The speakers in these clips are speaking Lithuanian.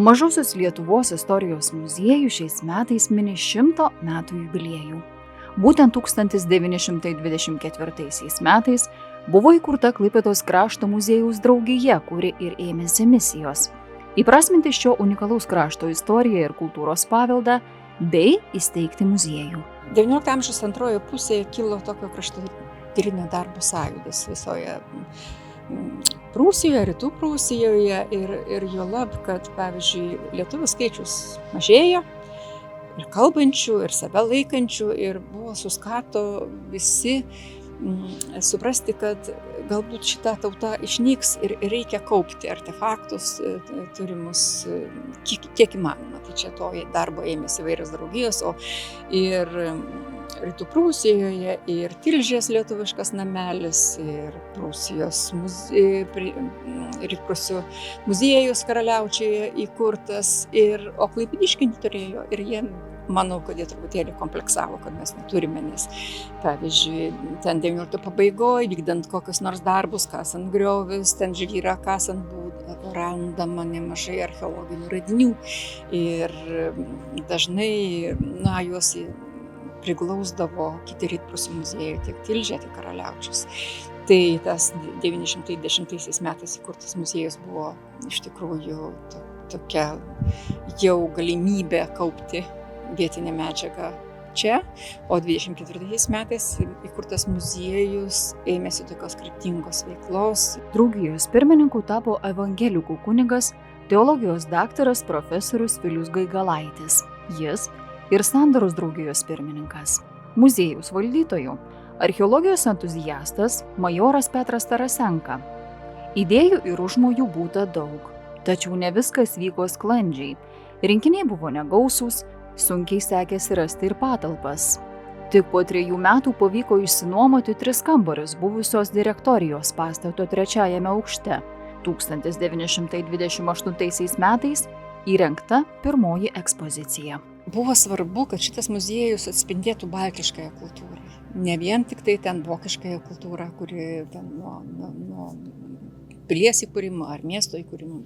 Mažosios Lietuvos istorijos muziejus šiais metais mini 100 metų jubiliejų. Būtent 1924 metais buvo įkurta Klaipėdos krašto muziejaus draugija, kuri ir ėmėsi misijos – įprasminti šio unikalaus krašto istoriją ir kultūros paveldą bei įsteigti muziejų. XIX amžiaus antrojoje pusėje kilo tokio kraštotyrinio darbo sąjūdis visoje Prūsijoje, Rytų Prūsijoje ir juolab, kad, pavyzdžiui, lietuvių skaičius mažėjo, ir kalbančių, ir save laikančių, ir buvo suskato visi suprasti, kad galbūt šita tauta išnyks ir reikia kaupti artefaktus turimus kiek įmanoma. Tai čia to darbo ėmėsi įvairios draugijos, o ir Rytų Prūsijoje, ir Tilžės lietuviškas namelis, ir Prūsijos Rytprūsių muziejus Karaliaučiuje įkurtas, o klaipėdiškiai turėjo ir jie, manau, kad jie truputėlį kompleksavo, kad mes neturime, nes, pavyzdžiui, ten 19 pabaigoje, vykdant kokius nors darbus, kasant griovius, ten žvyrą kasant būdavo randama nemažai archeologinių radinių ir dažnai, juos priglausdavo kiti Rytprūsių muziejai, tiek Tilžė, tiek Karaliaučius. Tai tas 910 metais įkurtas muziejus buvo iš tikrųjų tokia jau galimybė kaupti vietinę medžiagą čia, o 24 metais įkurtas muziejus ėmėsi tokios kryptingos veiklos. Draugijos pirmininku tapo evangelikų kunigas, teologijos daktaras profesorius Vilius Gaigalaitis. Jis ir Sandoros draugijos pirmininkas, muziejaus valdytojų, archeologijos entuziastas majoras Petras Tarasenka. Idėjų ir užmojų būta daug, tačiau ne viskas vyko sklandžiai. Rinkiniai buvo negausūs, sunkiai sekėsi rasti ir patalpas. Tik po 3 metų pavyko išsinuomoti 3 kambarius buvusios direktorijos pastato 3-ame aukšte. 1928 metais įrengta pirmoji ekspozicija. Buvo svarbu, kad šitas muziejus atspindėtų baltiškąją kultūrą. Ne vien tik tai ten vokiškąją kultūrą, kuri ten nuo pilies įkūrimo ar miesto įkūrimo,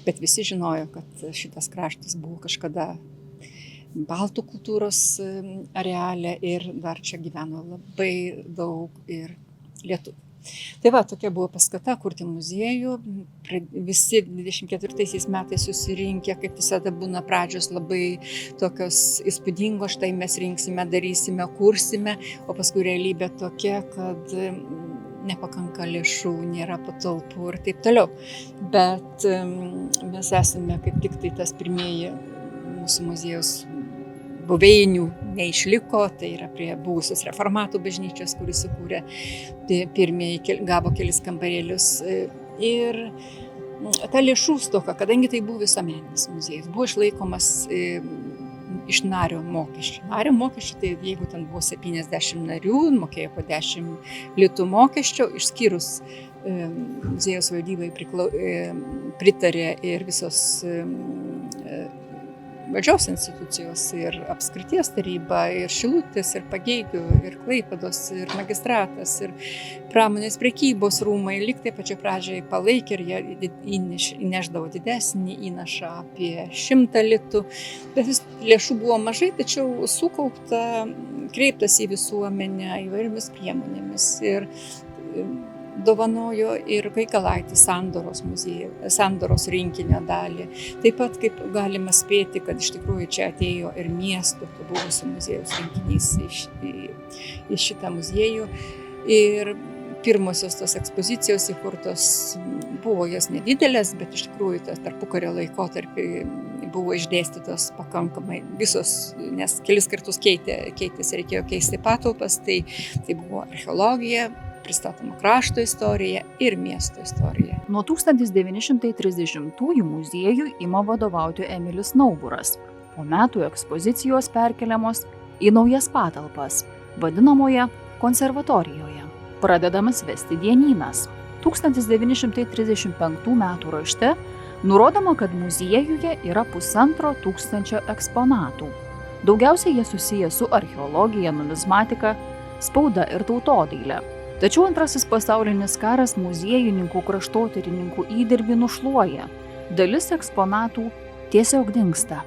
bet visi žinojo, kad šitas kraštas buvo kažkada baltų kultūros areale ir dar čia gyveno labai daug ir lietuvių. Tai tokia buvo paskata kurti muziejų. Visi 24 metais susirinkę, kaip visada būna pradžios labai tokios įspūdingos, štai mes rinksime, darysime, kursime, o paskui realybė tokia, kad nepakanka lėšų, nėra patalpų ir taip toliau. Bet mes esame kaip tik tai tas pirmieji mūsų muziejaus buveinių neišliko, tai yra prie buvusios reformatų bažnyčios, kuris įkūrė, pirmieji gavo kelis kambarėlius. Ir ta lėšų stoka, kadangi tai buvo visuomeninis muziejus, buvo išlaikomas iš nario mokesčių. Nario mokesčių, tai jeigu ten buvo 70 narių, mokėjo po 10 litų mokesčio, išskyrus muziejaus valdybai pritarė ir visos valdžios institucijos, ir apskrities taryba, ir Šilutės, ir Pagėgių, ir Klaipėdos, ir magistratas, ir pramonės prekybos rūmai. Lyg tai pačioj pradžioj palaikė ir jie įnešdavo didesnį įnašą apie 100 litų. Bet lėšų buvo mažai, tačiau sukaupta, kreiptas į visuomenę įvairiomis priemonėmis. Ir dovanojo ir Gaigalaitis Sandoros rinkinio dalį. Taip pat, kaip galima spėti, kad iš tikrųjų čia atėjo ir miestų buvusių muziejaus rinkinys į šitą muziejų. Ir pirmosios tos ekspozicijos įkurtos buvo jos nedidelės, bet iš tikrųjų tas tarpukario laikotarpį buvo išdėstytos pakankamai visos, nes kelis kartus keitėsi, reikėjo keisti patalpas, tai buvo archeologija, pristatoma krašto istorija ir miesto istorija. Nuo 1930-ųjų muziejui ima vadovauti Emilis Nauburas. Po metų ekspozicijos perkeliamos į naujas patalpas, vadinamoje konservatorijoje. Pradedamas vesti dienynas. 1935 metų rašte nurodoma, kad muziejuje yra 1500 eksponatų. Daugiausiai jie susiję su archeologija, numizmatika, spauda ir tautodaile. Tačiau Antrasis pasaulinis karas muziejininkų kraštotyrininkų įdirbį nušluoja. Dalis eksponatų tiesiog dingsta.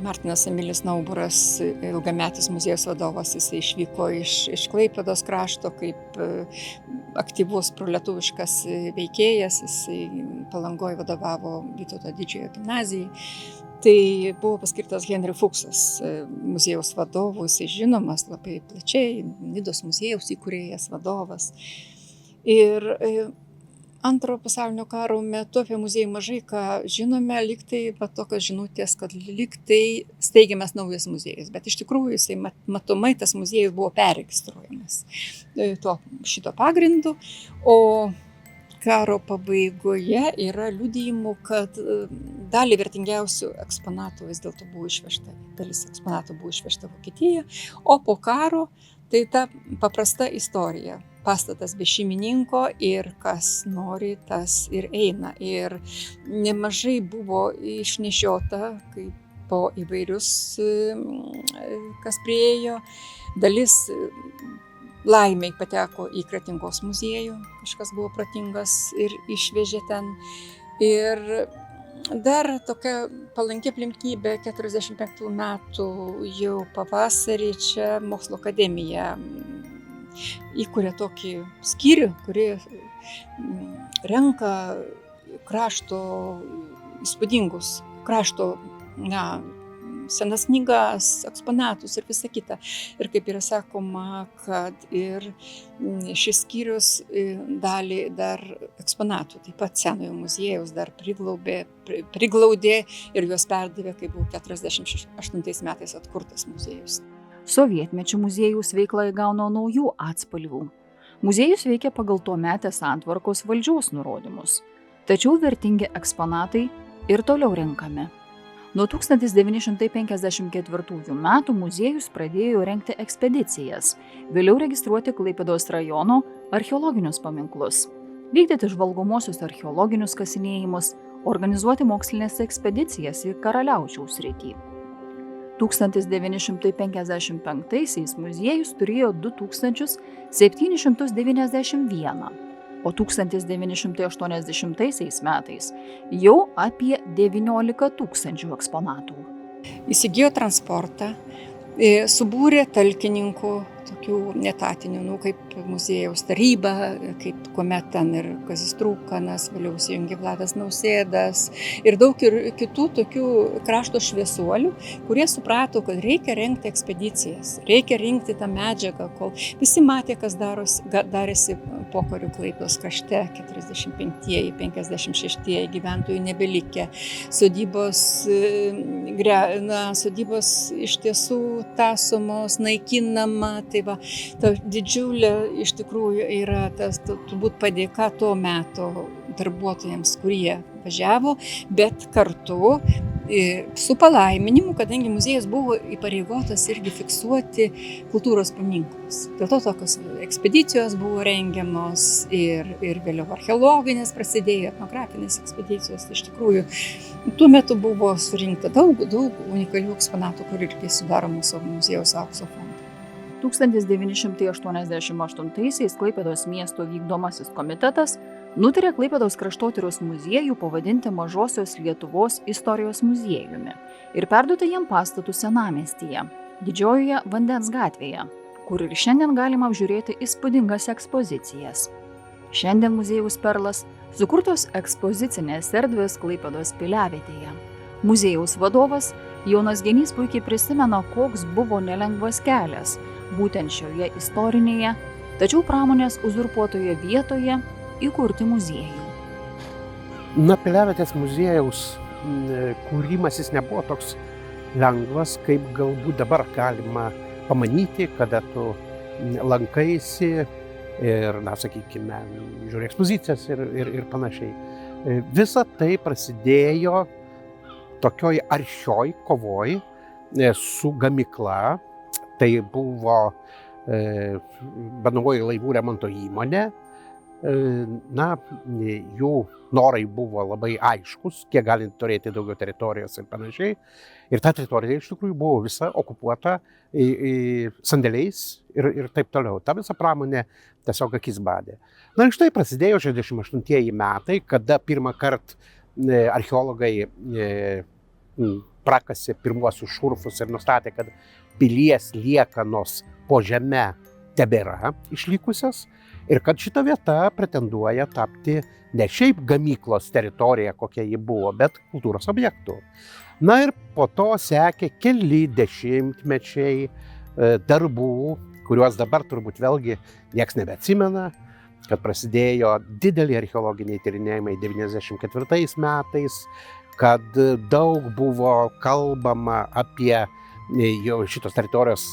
Martinas Emilis Nauburas, ilgametis muziejaus vadovas, jis išvyko iš Klaipėdos krašto kaip aktyvus prolietuviškas veikėjas, jis Palangoje vadovavo Vytauto didžiojo gimnazijai. Tai buvo paskirtas Henry Fuchsas muziejaus vadovu, jis žinomas labai plačiai, Nidos muziejaus įkūrėjas, vadovas. Ir Antrojo pasaulinio karo metu apie muziejų mažai ką žinome, lygtai tokios žinutės, kad lygtai steigiamas naujas muziejus, bet iš tikrųjų jisai matomai tas muziejus buvo perregistruojamas šito pagrindu, o karo pabaigoje yra liudijimų, kad dalį vertingiausių eksponatų vis dėlto buvo išvežta, dalis eksponatų buvo išvežta Vokietija, o po karo tai ta paprasta istorija. Pastatas be šeimininko ir kas nori, tas ir eina. Ir nemažai buvo išnešiota, kaip po įvairius, kas priėjo. Dalis laimiai pateko į Kretingos muziejų, kažkas buvo protingas ir išvežė ten. Ir dar tokia palanki aplinkybė 45 metų jau pavasarį čia Mokslo akademija įkuria tokį skyrių, kuri renka krašto įspūdingus, krašto senas knygas, eksponatus ir visa kita. Ir kaip yra sakoma, kad ir šis skyrius dalį dar eksponatų, taip pat Senojo muziejaus dar priglaudė ir juos perdavė, kai buvo 48 metais atkurtas muziejus. Sovietmečiu muziejaus veikla įgauna naujų atspalvių. Muziejus veikia pagal tuometės santvarkos valdžios nurodymus, tačiau vertingi eksponatai ir toliau renkami. Nuo 1954 metų muziejus pradėjo rengti ekspedicijas, vėliau registruoti Klaipėdos rajono archeologinius paminklus, vykdyti žvalgomosius archeologinius kasinėjimus, organizuoti mokslinės ekspedicijas į Karaliaučiaus sritį. 1955 muziejus turėjo 2791, o 1980 metais jau apie 19 000 eksponatų. Įsigijo transportą, subūrė talkininkų, tokių netatinių, kaip muziejaus taryba, kaip kuomet ten ir Kazys Trūkanas, vėliau įsijungė Vladas Nausėdas ir daug ir kitų tokių krašto šviesuolių, kurie suprato, kad reikia rengti ekspedicijas, reikia rinkti tą medžiagą, kol visi matė, kas darėsi pokariu Klaipėdos krašte, 45-ieji, 56-ieji gyventojų nebelikę, sodybos iš tiesų tąsomos, naikinama. Tai va, ta didžiulė iš tikrųjų yra tas turbūt padėka to meto darbuotojams, kurie važiavo, bet kartu su palaiminimu, kadangi muziejus buvo įpareigotas irgi fiksuoti kultūros paminklus. Dėl to tokios ekspedicijos buvo rengiamos ir vėliau archeologinės prasidėjo, etnografinės ekspedicijos. Iš tikrųjų, tuo metu buvo surinkta daug unikalių eksponatų, kur irgi sudaro mūsų muziejaus aukso fondą. 1988 Klaipėdos miesto vykdomasis komitetas nutarė Klaipėdos kraštotyros muziejų pavadinti Mažosios Lietuvos istorijos muziejumi ir perduoti jam pastatus senamiestyje, Didžiojoje Vandens gatvėje, kur ir šiandien galima apžiūrėti įspūdingas ekspozicijas. Šiandien muziejaus perlas sukurtos ekspozicinės erdvės Klaipėdos piliavietėje. Muziejaus vadovas Jonas Genys puikiai prisimena, koks buvo nelengvas kelias būtent šioje istorinėje, tačiau pramonės uzurpuotoje vietoje įkurti muziejų. Piliavietės muziejaus kūrimasis nebuvo toks lengvas, kaip galbūt dabar galima pamanyti, kada tu lankaisi ir, sakykime, žiūri ekspozicijas ir panašiai. Visa tai prasidėjo tokioj aršioj kovoj su gamykla. Tai buvo Banagojo laivų remonto įmonė. Jų norai buvo labai aiškus, kiek galint turėti daugiau teritorijos ir panašiai. Ir ta teritorija iš tikrųjų buvo visa okupuota sandėliais ir taip toliau. Ta visa pramonė tiesiog akis badė. Ir štai prasidėjo 68 metai, kada pirmą kartą archeologai prakasė pirmuosius šurfus ir nustatė, kad pilies liekanos po žeme tebėra išlikusios ir kad šita vieta pretenduoja tapti ne šiaip gamyklos teritorija, kokia ji buvo, bet kultūros objektų. Na ir po to sekė keli dešimtmečiai darbų, kuriuos dabar turbūt vėlgi nieks nebeatsimena, kad prasidėjo dideli archeologiniai tyrinėjimai 94 metais, kad daug buvo kalbama apie šitos teritorijos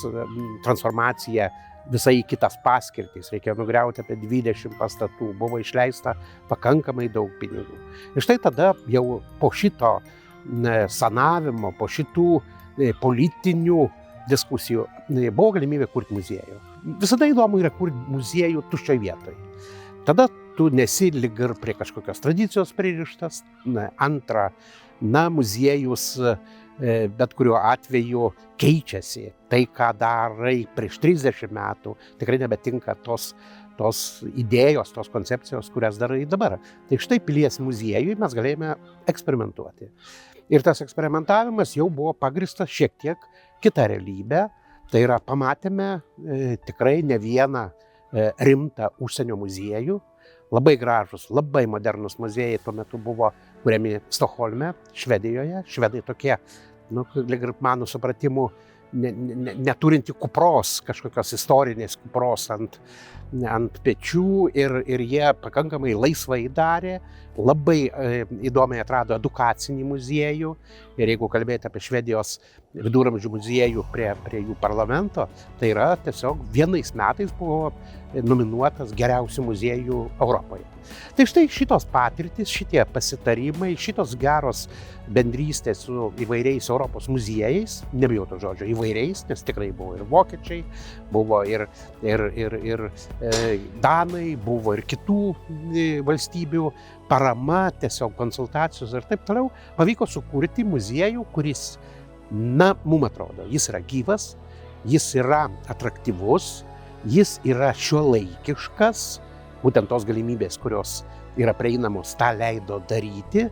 transformaciją visai į kitas paskirtis. Reikėjo nugriauti apie 20 pastatų, buvo išleista pakankamai daug pinigų. Ir štai tada jau po šito sanavimo, po šitų politinių diskusijų buvo galimybė kurti muziejų. Visada įdomu yra kurti muziejų tuščioj vietoj. Tada tu nesi lyg ir prie kažkokios tradicijos pririštas. Antra, muziejus bet kuriuo atveju keičiasi. Tai, ką darai prieš 30 metų, tikrai nebetinka tos idėjos, tos koncepcijos, kurias darai dabar. Tai štai Pilies muziejui mes galėjome eksperimentuoti. Ir tas eksperimentavimas jau buvo pagristas šiek tiek kitą realybę. Tai yra, pamatėme tikrai ne vieną rimtą užsienio muziejų. Labai gražus, labai modernus muziejai tuo metu buvo kuriami Stokholme, Švedijoje. Švedai tokie, lyg ir mano supratimu, neturinti kupros, kažkokios istorinės kupros ant pečių ir jie pakankamai laisvai darė, labai įdomiai atrado edukacinį muziejų ir jeigu kalbėti apie Švedijos viduramžių muziejų prie jų parlamento, tai yra tiesiog vienais metais buvo nominuotas geriausių muziejų Europoje. Tai štai šitos patirtys, šitie pasitarimai, šitos geros bendrystės su įvairiais Europos muziejais, nebijau to žodžio, įvairiais, nes tikrai buvo ir vokiečiai, buvo ir danai, buvo ir kitų valstybių parama, tiesiog konsultacijos ir taip toliau, pavyko sukurti muziejų, kuris, mum atrodo, jis yra gyvas, jis yra atraktyvus, jis yra šiuolaikiškas, būtent tos galimybės, kurios yra prieinamos, tą leido daryti.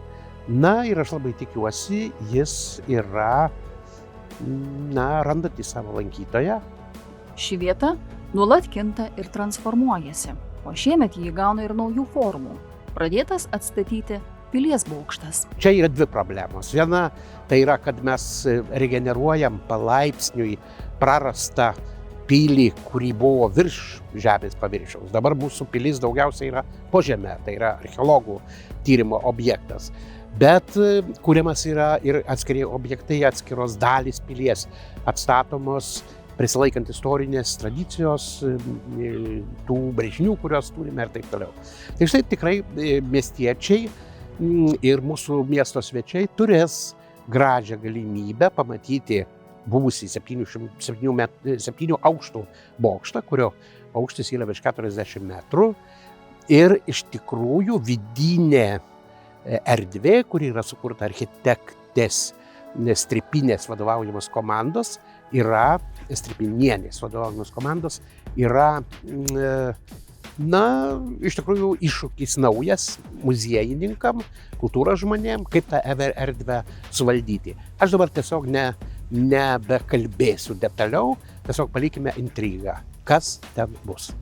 Ir aš labai tikiuosi, jis yra, randantis savo lankytoją. Ši vieta nuolat kinta ir transformuojasi, o šiemet jį įgauna ir naujų formų. Pradėtas atstatyti Pilies bokštas. Čia yra dvi problemos. Viena, tai yra, kad mes regeneruojam palaipsniui prarastą pilį, kuri buvo virš žemės paviršiaus. Dabar mūsų pilis daugiausiai yra po žeme, tai yra archeologų tyrimo objektas. Bet kuriamas yra ir atskiri objektai, atskiros dalys pilies, atstatomos prisilaikant istorinės tradicijos, tų brėžinių, kurios turime ir taip toliau. Tai štai tikrai miestiečiai ir mūsų miesto svečiai turės gražią galimybę pamatyti buvusį 7 aukštų bokštą, kurio aukštis yra virš 40 metrų. Ir iš tikrųjų vidinė erdvė, kuri yra sukurta architektės Stripinės vadovaujamos komandos, Stripinienės vadovaujamos komandos, yra iš tikrųjų iššūkis naujas muziejininkam, kultūros žmonėm, kaip tą erdvę suvaldyti. Aš dabar tiesiog nebekalbėsiu detaliau, tiesiog palikime intrigą, kas ten bus.